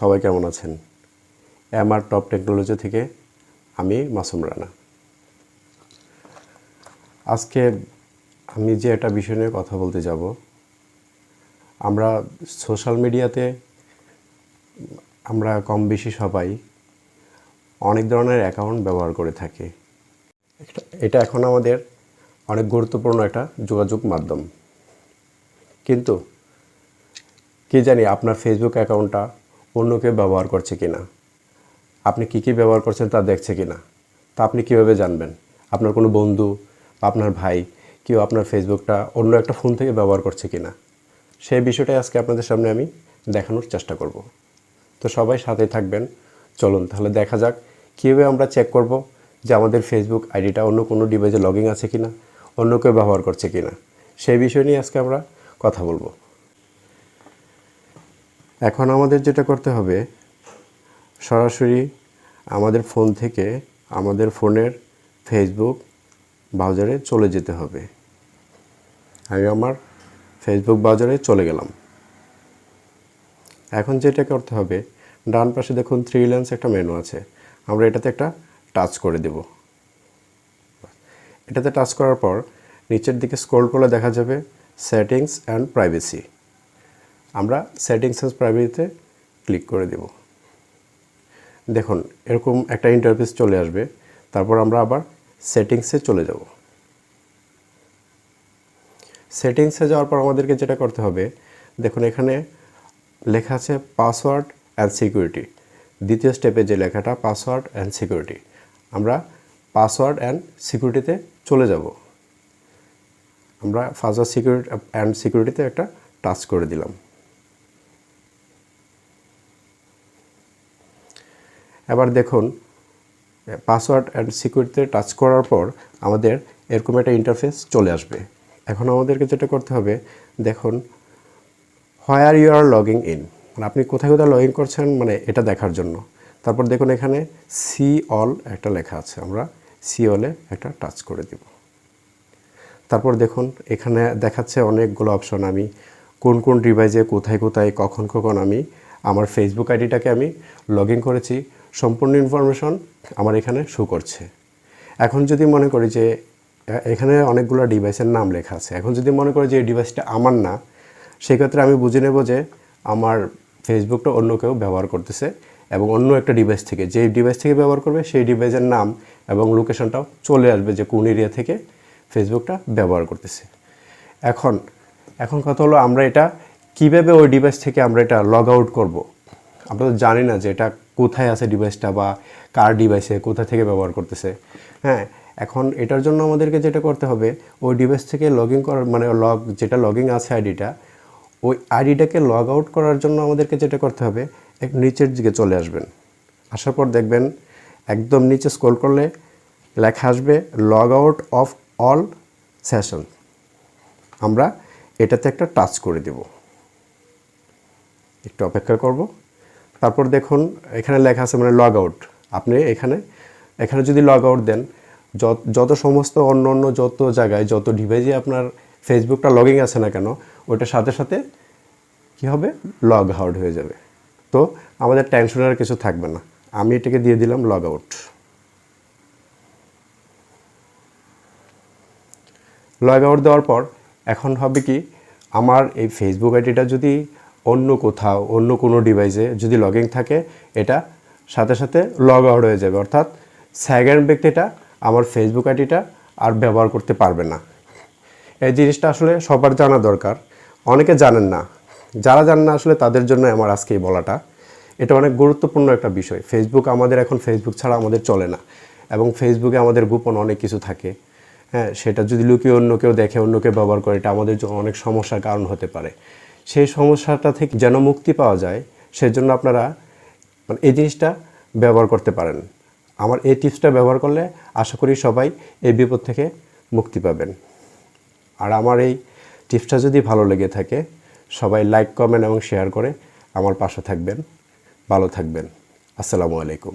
সবাই কেমন আছেন? এমআর টপ টেকনোলজি থেকে আমি মাসুম রানা। আজকে আমি যে একটা বিষয় নিয়ে কথা বলতে যাব, আমরা সোশ্যাল মিডিয়াতে আমরা কম বেশি সবাই অনেক ধরনের অ্যাকাউন্ট ব্যবহার করে থাকি। এটা এখন আমাদের অনেক গুরুত্বপূর্ণ একটা যোগাযোগ মাধ্যম। কিন্তু কি জানি আপনার ফেসবুক অ্যাকাউন্টটা অন্য কেউ ব্যবহার করছে কিনা, আপনি কি ব্যবহার করছেন তা দেখছে কিনা, তা আপনি কিভাবে জানবেন? আপনার কোনো বন্ধু, আপনার ভাই কেউ আপনার ফেসবুকটা অন্য একটা ফোন থেকে ব্যবহার করছে কিনা, সেই বিষয়টাই আজকে আপনাদের সামনে আমি দেখানোর চেষ্টা করব। তো সবাই সাথে থাকবেন। চলুন তাহলে দেখা যাক কীভাবে আমরা চেক করব যে আমাদের ফেসবুক আইডিটা অন্য কোনো ডিভাইসে লগইন আছে কিনা, অন্য কেউ ব্যবহার করছে কিনা, সেই বিষয় নিয়ে আজকে আমরা কথা বলবো। এখন আমাদের যেটা করতে হবে, সরাসরি আমাদের ফোন থেকে আমাদের ফোনের ফেসবুক ব্রাউজারে চলে যেতে হবে। আমি আমার ফেসবুক ব্রাউজারে চলে গেলাম। এখন যেটা করতে হবে, ডান পাশে দেখুন থ্রি লাইনস একটা মেনু আছে, আমরা এটাতে একটা টাচ করে দেব। এটাতে টাচ করার পর নিচের দিকে স্ক্রল করলে দেখা যাবে সেটিংস অ্যান্ড প্রাইভেসি। আমরা সেটিংস অ্যান্ড প্রাইভেসিতে ক্লিক করে দেব। দেখুন এরকম একটা ইন্টারফেস চলে আসবে। তারপর আমরা আবার সেটিংসে চলে যাব। সেটিংসে যাওয়ার পর আমাদেরকে যেটা করতে হবে, দেখুন এখানে লেখা আছে পাসওয়ার্ড অ্যান্ড সিকিউরিটি। দ্বিতীয় স্টেপে যে লেখাটা পাসওয়ার্ড অ্যান্ড সিকিউরিটি, আমরা পাসওয়ার্ড অ্যান্ড সিকিউরিটিতে চলে যাব। আমরা পাসওয়ার্ড সিকিউরিটি অ্যান্ড সিকিউরিটিতে একটা টাচ করে দিলাম। এবার দেখুন পাসওয়ার্ড অ্যান্ড সিকিউরিটিতে টাচ করার পর আমাদের এরকম একটা ইন্টারফেস চলে আসবে। এখন আমাদেরকে যেটা করতে হবে, দেখুন where you are logging in, মানে আপনি কোথায় কোথায় লগ ইন করছেন মানে এটা দেখার জন্য। তারপর দেখুন এখানে সি অল একটা লেখা আছে, আমরা সি অলে একটা টাচ করে দেব। তারপর দেখুন এখানে দেখাচ্ছে অনেকগুলো অপশন, আমি কোন কোন ডিভাইসে কোথায় কোথায় কখন কখন আমি আমার ফেসবুক আইডিটাকে আমি লগ ইন করেছি সম্পূর্ণ ইনফরমেশন আমার এখানে শো করছে। এখন যদি মনে করি যে এখানে অনেকগুলো ডিভাইসের নাম লেখা আছে, এখন যদি মনে করি যে এই ডিভাইসটা আমার না, সেক্ষেত্রে আমি বুঝে নেব যে আমার ফেসবুকটা অন্য কেউ ব্যবহার করতেছে এবং অন্য একটা ডিভাইস থেকে, যে ডিভাইস থেকে ব্যবহার করবে সেই ডিভাইসের নাম এবং লোকেশনটাও চলে আসবে যে কোন এরিয়া থেকে ফেসবুকটা ব্যবহার করতেছে। এখন কথা হলো আমরা এটা কীভাবে ওই ডিভাইস থেকে আমরা এটা লগ আউট করবো। আমরা তো জানি না যে এটা কোথায় আছে ডিভাইসটা বা কার ডিভাইসে কোথা থেকে ব্যবহার করতেছে। হ্যাঁ, এখন এটার জন্য আমাদেরকে যেটা করতে হবে, ওই ডিভাইস থেকে লগ ইন করার মানে যেটা লগ ইন আছে আইডিটা, ওই আইডিটাকে লগ আউট করার জন্য আমাদেরকে যেটা করতে হবে, এক নিচের দিকে চলে আসবেন। আসার পর দেখবেন একদম নিচে স্ক্রল করলে লেখা আসবে log out of all session. আমরা এটাতে একটা টাচ করে দেব, একটু অপেক্ষা করব। তারপর দেখুন এখানে লেখা আছে মানে লগ আউট। আপনি এখানে যদি লগ আউট দেন, যত সমস্ত অন্য যত জায়গায় যত ডিভাইসে আপনার ফেসবুকটা লগইন আছে না কেন, ওইটার সাথে সাথে কী হবে, লগ আউট হয়ে যাবে। তো আমাদের টেনশনের কিছু থাকবে না। আমি এটাকে দিয়ে দিলাম লগ আউট। লগ আউট দেওয়ার পর এখন হবে কি, আমার এই ফেসবুক আইডিটা যদি অন্য কোথাও অন্য কোনো ডিভাইসে যদি লগ ইন থাকে, এটা সাথে সাথে লগ আউট হয়ে যাবে, অর্থাৎ সেকেন্ড ব্যক্তিটা আমার ফেসবুক আইডিটা আর ব্যবহার করতে পারবে না। এই জিনিসটা আসলে সবার জানা দরকার, অনেকে জানেন না। যারা জানেন না আসলে তাদের জন্য আমার আজকে এই বলাটা। এটা অনেক গুরুত্বপূর্ণ একটা বিষয়। ফেসবুক আমাদের এখন ফেসবুক ছাড়া আমাদের চলে না, এবং ফেসবুকে আমাদের গোপন অনেক কিছু থাকে। হ্যাঁ, সেটা যদি লুকিয়ে অন্য কেউ দেখে, অন্য কেউ ব্যবহার করে, এটা আমাদের জন্য অনেক সমস্যার কারণ হতে পারে। সেই সমস্যাটা থেকে যেন মুক্তি পাওয়া যায়, সেজন্য আপনারা মানে এই জিনিসটা ব্যবহার করতে পারেন। আমার এই টিপসটা ব্যবহার করলে আশা করি সবাই এই বিপদ থেকে মুক্তি পাবেন। আর আমার এই টিপসটা যদি ভালো লেগে থাকে, সবাই লাইক, কমেন্ট এবং শেয়ার করে আমার পাশে থাকবেন। ভালো থাকবেন। আসসালামু আলাইকুম।